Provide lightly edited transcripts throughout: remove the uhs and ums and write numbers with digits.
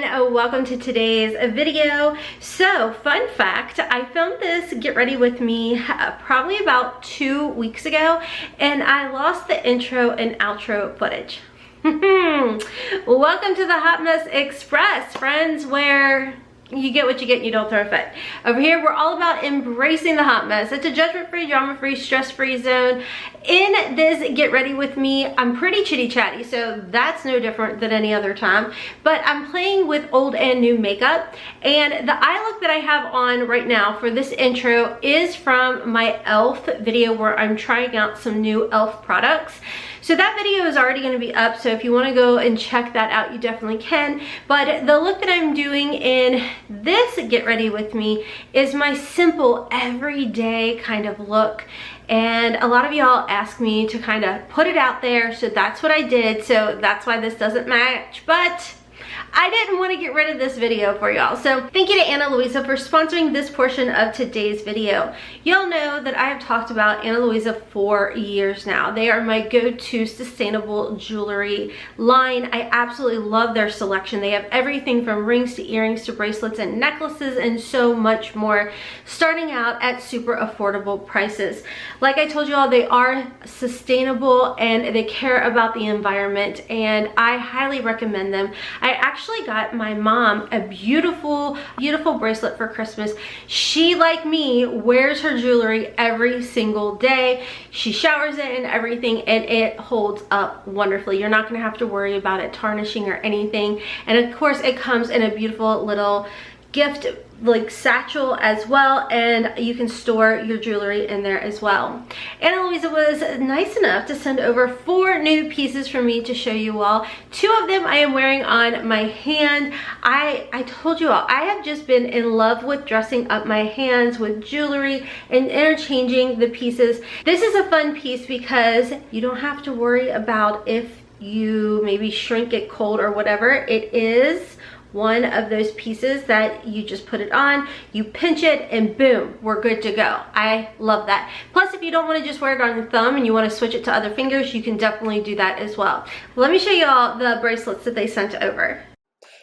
and welcome to today's video. So, fun fact, I filmed this Get Ready With Me probably about 2 weeks ago, and I lost the intro and outro footage. Welcome to the Hot Mess Express, friends, where you get what you get and you don't throw a fit. Over here, we're all about embracing the hot mess. It's a judgment-free, drama-free, stress-free zone. In this Get Ready With Me, I'm pretty chitty-chatty, so that's no different than any other time. But I'm playing with old and new makeup. And the eye look that I have on right now for this intro is from my e.l.f. video where I'm trying out some new e.l.f. products. So that video is already going to be up, so if you want to go and check that out, you definitely can. But the look that I'm doing in this Get Ready With Me is my simple, everyday kind of look. And a lot of y'all ask me to kind of put it out there, so that's what I did. So that's why this doesn't match, but I didn't want to get rid of this video for y'all. So thank you to Ana Luisa for sponsoring this portion of today's video. Y'all know that I have talked about Ana Luisa for years now. They are my go-to sustainable jewelry line. I absolutely love their selection. They have everything from rings to earrings to bracelets and necklaces and so much more, starting out at super affordable prices. Like I told you all, they are sustainable and they care about the environment, and I highly recommend them. I actually got my mom a beautiful bracelet for Christmas. She, like me, wears her jewelry every single day. She showers it and everything, and it holds up wonderfully. You're not going to have to worry about it tarnishing or anything. And of course, it comes in a beautiful little gift like satchel as well, and you can store your jewelry in there as well. Ana Luisa was nice enough to send over 4 new pieces for me to show you all. 2 of them I am wearing on my hand. I told you all, I have just been in love with dressing up my hands with jewelry and interchanging the pieces. This is a fun piece because you don't have to worry about if you maybe shrink it cold or whatever. It is one of those pieces that you just put it on, you pinch it, and boom, we're good to go. I love that. Plus, if you don't want to just wear it on your thumb and you want to switch it to other fingers, you can definitely do that as well. Let me show you all the bracelets that they sent over.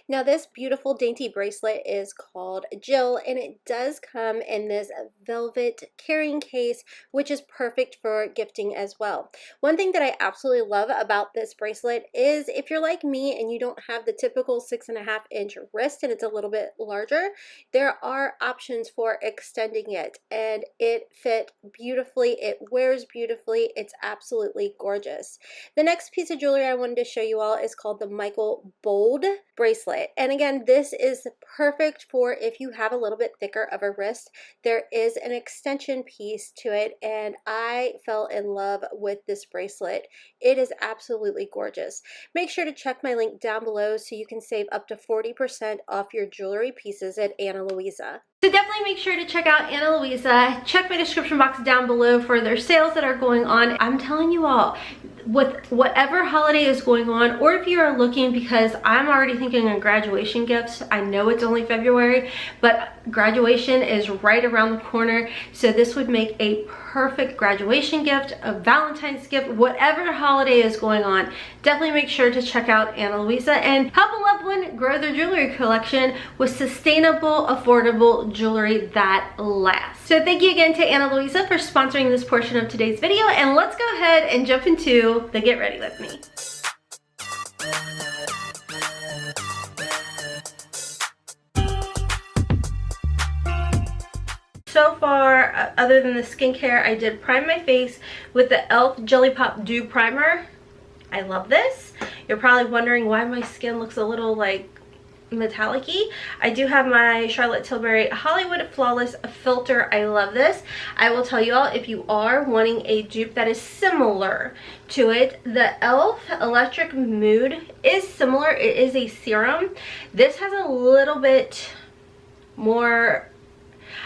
Now, this beautiful dainty bracelet is called Jill, and it does come in this velvet carrying case, which is perfect for gifting as well. One thing that I absolutely love about this bracelet is if you're like me and you don't have the typical 6.5-inch wrist and it's a little bit larger, there are options for extending it, and it fit beautifully. It wears beautifully. It's absolutely gorgeous. The next piece of jewelry I wanted to show you all is called the Michael Bold bracelet. And again, this is perfect for if you have a little bit thicker of a wrist. There is an extension piece to it, and I fell in love with this bracelet. It is absolutely gorgeous. Make sure to check my link down below so you can save up to 40% off your jewelry pieces at Ana Luisa. So definitely make sure to check out Ana Luisa. Check my description box down below for their sales that are going on. I'm telling you all, with whatever holiday is going on, or if you are looking, because I'm already thinking of graduation gifts. I know it's only February, but graduation is right around the corner, so this would make a perfect graduation gift, a Valentine's gift, whatever holiday is going on. Definitely make sure to check out Ana Luisa and help a loved one grow their jewelry collection with sustainable, affordable jewelry that lasts. So thank you again to Ana Luisa for sponsoring this portion of today's video, and let's go ahead and jump into the Get Ready With Me. So far, other than the skincare, I did prime my face with the e.l.f. Jelly Pop Dew Primer. I love this. You're probably wondering why my skin looks a little like metallic-y. I do have my Charlotte Tilbury Hollywood Flawless Filter. I love this. I will tell you all, if you are wanting a dupe that is similar to it, the e.l.f. Electric Mood is similar. It is a serum. This has a little bit more,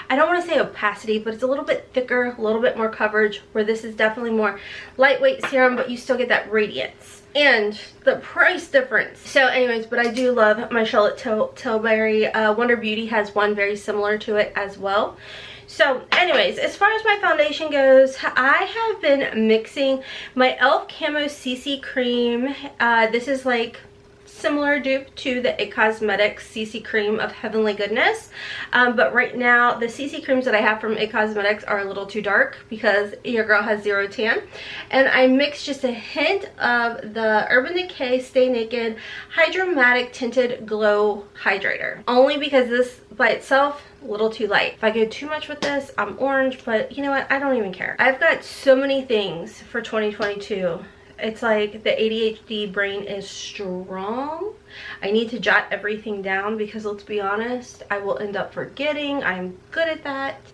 I don't want to say opacity, but it's a little bit thicker, a little bit more coverage, where this is definitely more lightweight serum, but you still get that radiance and the price difference. So anyways, but I do love my Charlotte Tilbury. Wonder Beauty has one very similar to it as well. So anyways, as far as my foundation goes, I have been mixing my e.l.f. Camo CC Cream. This is like similar dupe to the It Cosmetics CC Cream of Heavenly Goodness. But right now, the CC creams that I have from It Cosmetics are a little too dark because your girl has zero tan. And I mixed just a hint of the Urban Decay Stay Naked Hydromatic Tinted Glow Hydrator. Only because this by itself, a little too light. If I go too much with this, I'm orange, but you know what? I don't even care. I've got so many things for 2022. It's like the ADHD brain is strong. I need to jot everything down because let's be honest, I will end up forgetting. I'm good at that.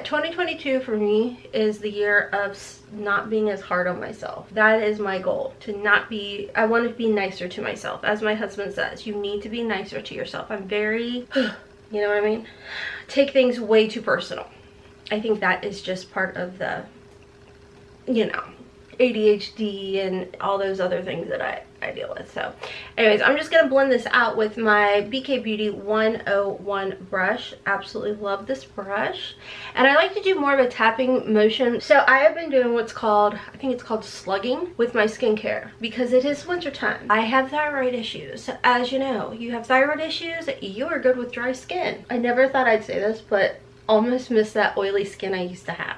2022 for me is the year of not being as hard on myself. That is my goal, to not be, I want to be nicer to myself. As my husband says, you need to be nicer to yourself. I'm very, you know what I mean? Take things way too personal. I think that is just part of the, you know, ADHD and all those other things that I deal with. So anyways, I'm just gonna blend this out with my BK Beauty 101 brush. Absolutely love this brush, and I like to do more of a tapping motion. So I have been doing what's called, I think it's called slugging with my skincare because it is winter time. I have thyroid issues. As you know, you have thyroid issues, you are good with dry skin. I never thought I'd say this, but almost miss that oily skin I used to have.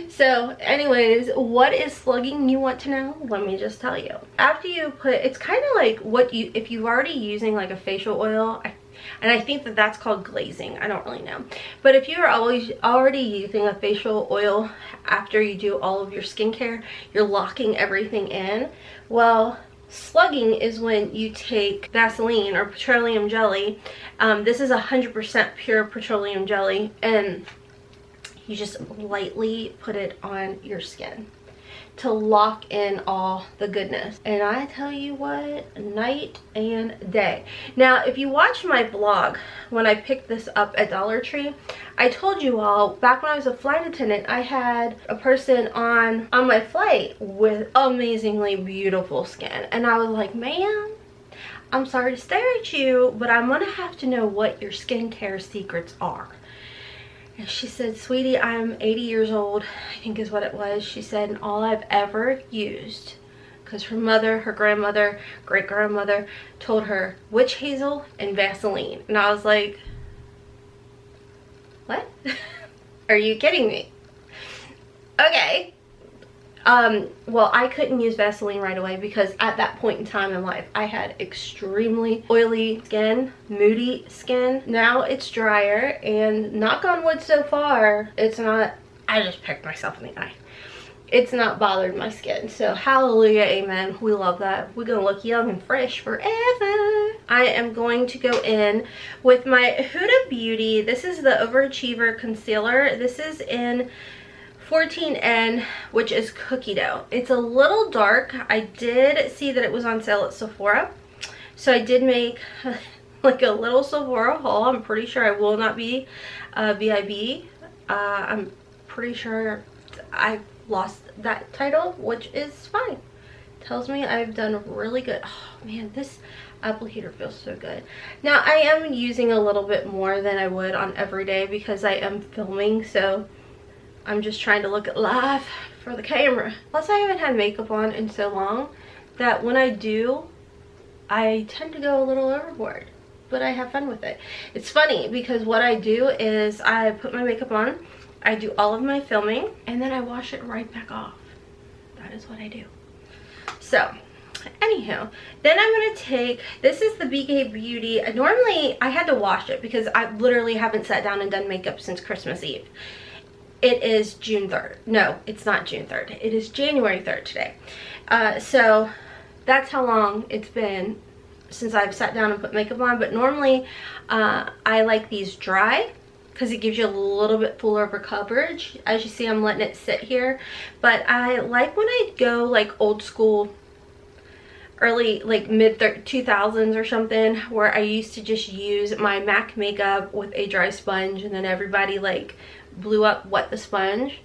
So anyways, what is slugging, you want to know? Let me just tell you. After you put, it's kind of like what you, if you're already using like a facial oil, and I think that that's called glazing, I don't really know, but if you're already using a facial oil after you do all of your skincare, you're locking everything in. Well, slugging is when you take Vaseline or petroleum jelly. This is 100% pure petroleum jelly, and you just lightly put it on your skin to lock in all the goodness. And I tell you what, night and day. Now, if you watch my vlog, when I picked this up at Dollar Tree, I told you all, back when I was a flight attendant, I had a person on my flight with amazingly beautiful skin. And I was like, ma'am, I'm sorry to stare at you, but I'm gonna have to know what your skincare secrets are. And she said, sweetie, I'm 80 years old, I think is what it was. She said, and all I've ever used, because her mother, her grandmother, great-grandmother told her witch hazel and Vaseline. And I was like, what? Are you kidding me? Okay. Well, I couldn't use Vaseline right away because at that point in time in life, I had extremely oily skin, moody skin. Now it's drier, and knock on wood, so far, it's not, I just picked myself in the eye. It's not bothered my skin. So hallelujah, amen. We love that. We're gonna look young and fresh forever. I am going to go in with my Huda Beauty. This is the Overachiever Concealer. This is in 14N, which is cookie dough. It's a little dark. I did see that it was on sale at Sephora, so I did make like a little Sephora haul. I'm pretty sure I will not be VIB. I'm pretty sure I lost that title, which is fine. Tells me I've done really good. Oh man, this applicator feels so good. Now I am using a little bit more than I would on everyday because I am filming, so I'm just trying to look at live for the camera. Plus, I haven't had makeup on in so long that when I do, I tend to go a little overboard, but I have fun with it. It's funny because what I do is I put my makeup on, I do all of my filming, and then I wash it right back off. That is what I do. So, anywho, then I'm going to take, this is the BK Beauty. Normally, I had to wash it because I literally haven't sat down and done makeup since Christmas Eve. It is June 3rd. No, it's not June 3rd. It is January 3rd today. So that's how long it's been since I've sat down and put makeup on. But normally I like these dry because it gives you a little bit fuller of a coverage. As you see, I'm letting it sit here. But I like when I go like old school, early like mid 2000s or something, where I used to just use my MAC makeup with a dry sponge and then everybody like blew up wet the sponge.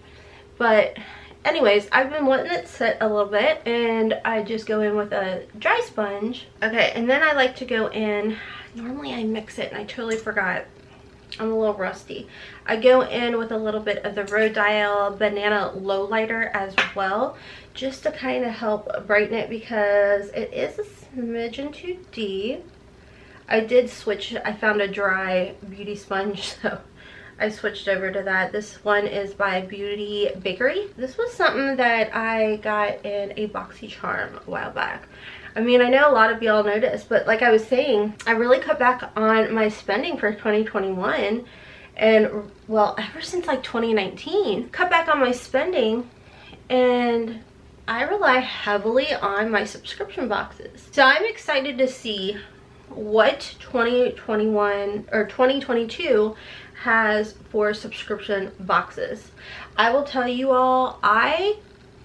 But anyways, I've been letting it sit a little bit and I just go in with a dry sponge. Okay, and then I like to go in, normally I mix it and I totally forgot, I'm a little rusty. I go in with a little bit of the Rhodial Banana Lowlighter as well, just to kind of help brighten it because it is Magenta D. I did switch. I found a dry beauty sponge, so I switched over to that. This one is by Beauty Bakery. This was something that I got in a BoxyCharm a while back. I mean, I know a lot of y'all noticed, but like I was saying, I really cut back on my spending for 2021. And well, ever since like 2019, cut back on my spending, and I rely heavily on my subscription boxes. So I'm excited to see what 2021 or 2022 has for subscription boxes. I will tell you all, I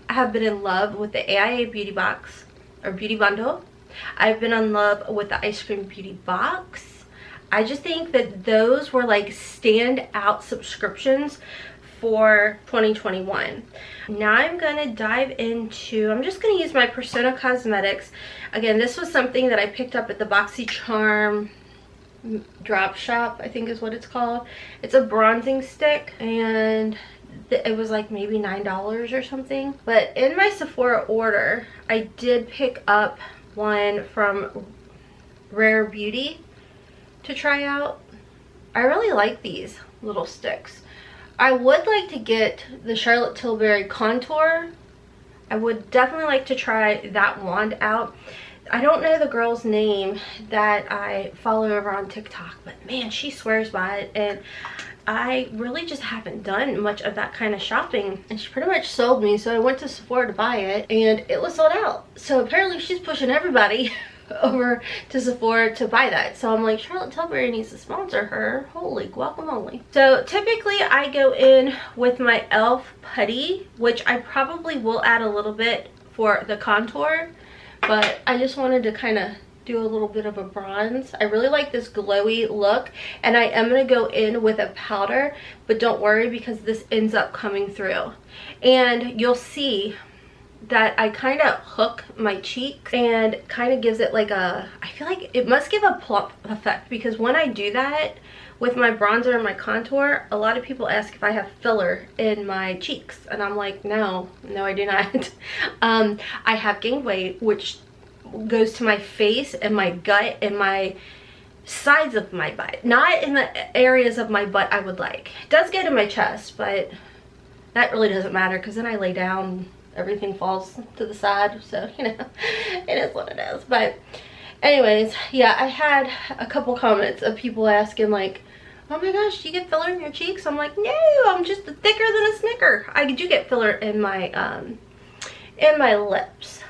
have been in love with the AIA beauty box or beauty bundle. I've been in love with the ice cream beauty box. I just think that those were like standout subscriptions for 2021. Now I'm gonna dive into, I'm just gonna use my Persona Cosmetics. Again, this was something that I picked up at the BoxyCharm drop shop, I think is what it's called. It's a bronzing stick, and it was like maybe $9 or something. But in my Sephora order, I did pick up one from Rare Beauty to try out. I really like these little sticks. I would like to get the Charlotte Tilbury contour. I would definitely like to try that wand out. I don't know the girl's name that I follow over on TikTok, but man, she swears by it, and I really just haven't done much of that kind of shopping. And she pretty much sold me, so I went to Sephora to buy it, and it was sold out. So apparently she's pushing everybody over to Sephora to buy that. So I'm like, Charlotte Tilbury needs to sponsor her. Holy guacamole. So typically I go in with my e.l.f. putty, which I probably will add a little bit for the contour, but I just wanted to kind of do a little bit of a bronze. I really like this glowy look, and I am going to go in with a powder, but don't worry because this ends up coming through. And you'll see that I kind of hook my cheeks and kind of gives it like a, I feel like it must give a plump effect, because when I do that with my bronzer and my contour, a lot of people ask if I have filler in my cheeks, and I'm like, no I do not. I have gained weight, which goes to my face and my gut and my sides of my butt, not in the areas of my butt I would like. It does get in my chest, but that really doesn't matter because then I lay down, everything falls to the side, so you know, it is what it is. But anyways, yeah, I had a couple comments of people asking like, oh my gosh, do you get filler in your cheeks? I'm like, no, I'm just thicker than a Snicker. I do get filler in my lips,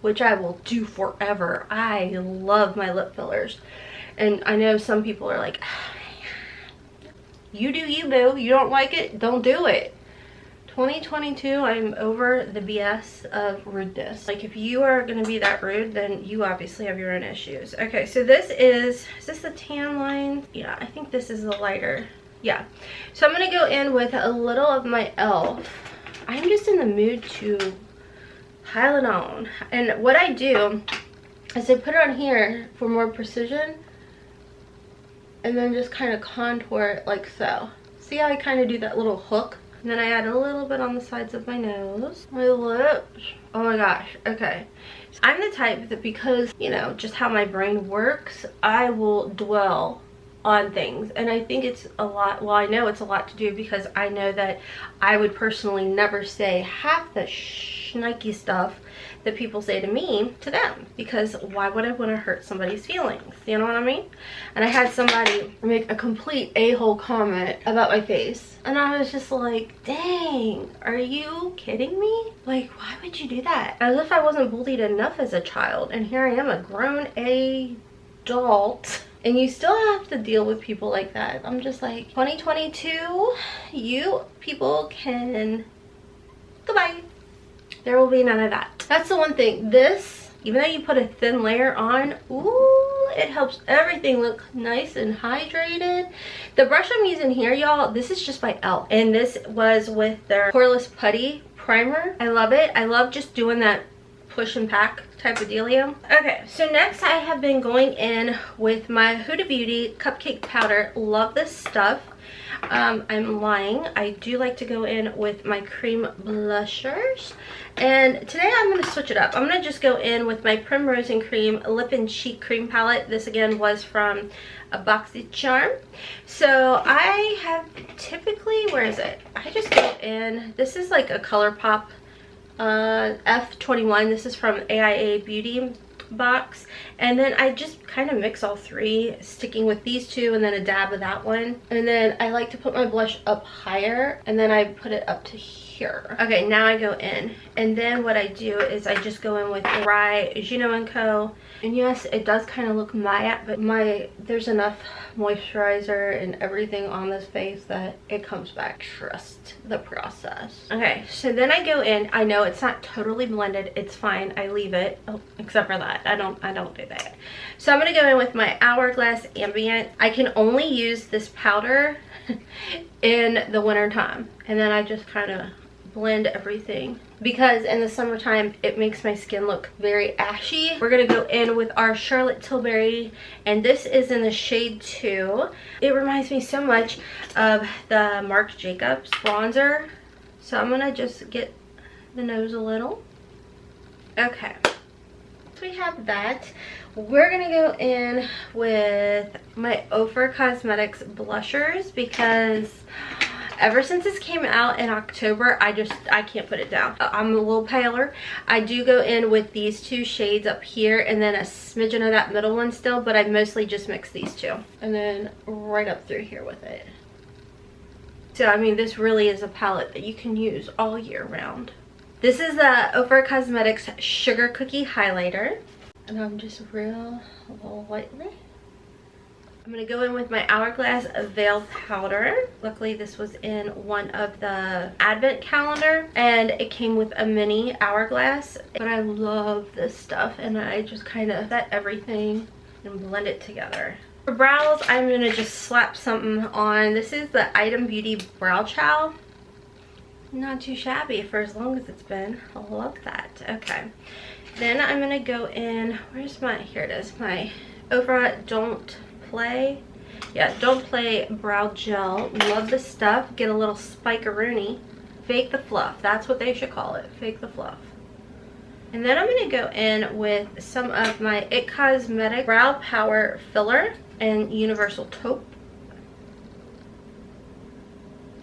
which I will do forever. I love my lip fillers, and I know some people are like, you do you, boo. You don't like it, don't do it. 2022, I'm over the BS of rudeness. Like, if you are gonna be that rude, then you obviously have your own issues. Okay, so this is this the tan line? Yeah, I think this is the lighter. Yeah, so I'm gonna go in with a little of my e.l.f. I'm just in the mood to pile it on. And what I do is I put it on here for more precision, and then just kind of contour it like so. See how I kind of do that little hook? And then I add a little bit on the sides of my nose, my lips. Oh my gosh, okay. I'm the type that, because, you know, just how my brain works, I will dwell on things. And I think it's a lot, well, I know it's a lot to do because I know that I would personally never say half the shnikey stuff that people say to me to them, because why would I want to hurt somebody's feelings? You know what I mean? And I had somebody make a complete a-hole comment about my face, and I was just like, dang, are you kidding me? Like, why would you do that? As if I wasn't bullied enough as a child, and here I am, a grown adult, and you still have to deal with people like that. I'm just like, 2022, you people can goodbye. There will be none of that. That's the one thing. This, even though you put a thin layer on, ooh, it helps everything look nice and hydrated. The brush I'm using here, y'all, this is just by e.l.f. And this was with their Poreless Putty Primer. I love it. I love just doing that push and pack type of dealio. Okay, so next I have been going in with my Huda Beauty Cupcake Powder. Love this stuff. I'm lying. I do like to go in with my cream blushers. And today I'm going to switch it up. I'm going to just go in with my Primrose and Cream Lip and Cheek Cream Palette. This again was from a BoxyCharm. So I have typically, where is it? I just go in, this is like a ColourPop F21. This is from AIA Beauty box, and then I just kind of mix all three, sticking with these two and then a dab of that one. And then I like to put my blush up higher, and then I put it up to here. Okay, now I go in, and then what I do is I just go in with dry Gino & Co. And yes, it does kind of look matte, but there's enough moisturizer and everything on this face that it comes back. Trust the process. Okay, so then I go in. I know it's not totally blended. It's fine. I leave it. Oh, except for that. I don't do that. So I'm gonna go in with my Hourglass Ambient. I can only use this powder in the winter time, and then I just kind of blend everything, because in the summertime it makes my skin look very ashy. We're gonna go in with our Charlotte Tilbury, and this is in the shade 2. It reminds me so much of the Marc Jacobs bronzer, so I'm gonna just get the nose a little. Okay, so we have that. We're gonna go in with my Ofra Cosmetics blushers, because ever since this came out in October, I can't put it down. I'm a little paler. I do go in with these two shades up here, and then a smidgen of that middle one still, but I mostly just mix these two. And then right up through here with it. So, I mean, this really is a palette that you can use all year round. This is the Ofra Cosmetics Sugar Cookie Highlighter. And I'm just real lightly. I'm going to go in with my Hourglass Veil Powder. Luckily, this was in one of the advent calendar, and it came with a mini hourglass. But I love this stuff, and I just kind of set everything and blend it together. For brows, I'm going to just slap something on. This is the Item Beauty Brow Chow. Not too shabby for as long as it's been. I love that. Okay. Then I'm going to go in, where's my, here it is, my Ofra Don't Play brow gel. Love this stuff. Get a little spikeroonie. Fake the fluff. That's what they should call it. Fake the fluff. And then I'm going to go in with some of my IT Cosmetics Brow Power Filler and Universal Taupe.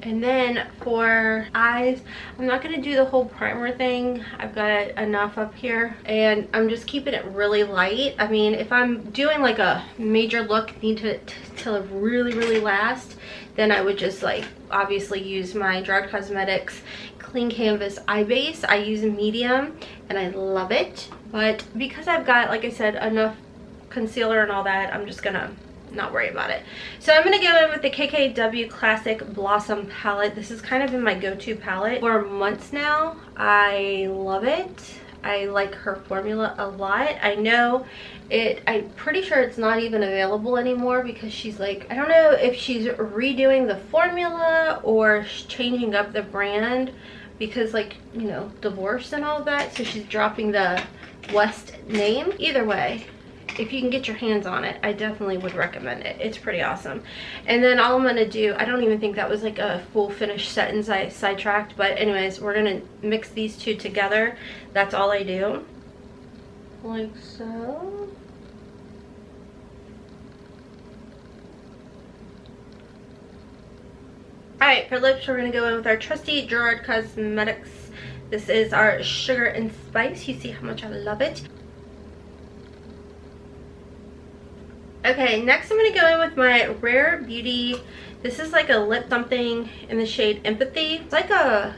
And then for eyes, I'm not going to do the whole primer thing. I've got enough up here, and I'm just keeping it really light. I mean, if I'm doing like a major look, need to really last, then I would just like obviously use my Gerard Cosmetics Clean Canvas Eye Base. I use a medium, and I love it. But because I've got, like I said, enough concealer and all that, I'm just gonna not worry about it. So I'm going to go in with the KKW Classic Blossom palette. This is kind of in my go-to palette for months now. I love it. I like her formula a lot. I know I'm pretty sure it's not even available anymore, because she's like, I don't know if she's redoing the formula or changing up the brand, because, like, you know, divorce and all that, so she's dropping the West name. Either way, if you can get your hands on it, I definitely would recommend it. It's pretty awesome. And then all I'm going to do, I don't even think that was like a full finished sentence, I sidetracked, but anyways, we're going to mix these two together. That's all I do. Like so. Alright, for lips, we're going to go in with our trusty Gerard Cosmetics. This is our Sugar and Spice. You see how much I love it. Okay, next I'm going to go in with my Rare Beauty. This is like a lip something in the shade Empathy. It's like a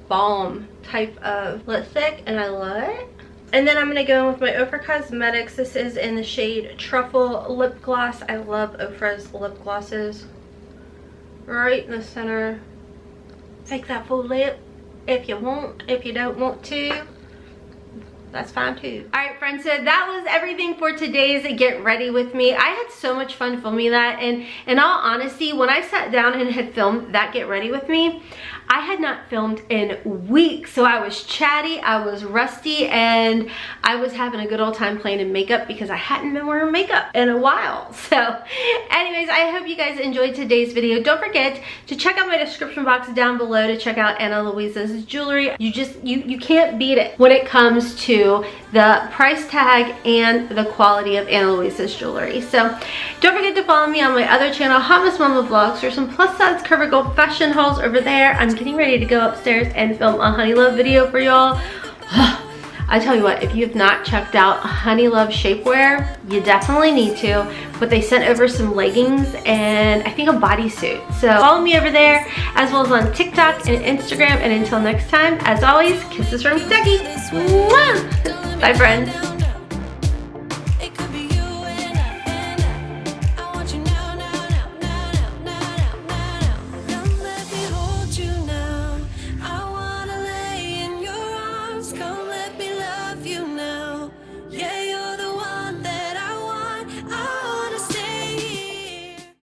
balm type of lipstick, and I love it. And then I'm going to go in with my Ofra Cosmetics. This is in the shade Truffle Lip Gloss. I love Ofra's lip glosses. Right in the center. Fake that full lip if you want. If you don't want to, that's fine too. All right, friends, so that was everything for today's Get Ready With Me. I had so much fun filming that, and in all honesty, when I sat down and had filmed that Get Ready With Me, I had not filmed in weeks, so I was chatty, I was rusty, and I was having a good old time playing in makeup because I hadn't been wearing makeup in a while. So anyways, I hope you guys enjoyed today's video. Don't forget to check out my description box down below to check out Ana Luisa's jewelry. You can't beat it when it comes to the price tag and the quality of Ana Luisa's jewelry. So don't forget to follow me on my other channel, Hot Mess Mama Vlogs, for some plus size cover gold fashion hauls over there. I'm getting ready to go upstairs and film a Honey Love video for y'all. I tell you what, if you have not checked out Honey Love shapewear, you definitely need to. But they sent over some leggings and I think a bodysuit. So follow me over there, as well as on TikTok and Instagram. And until next time, as always, kisses from Kentucky. Mwah! Bye, friends.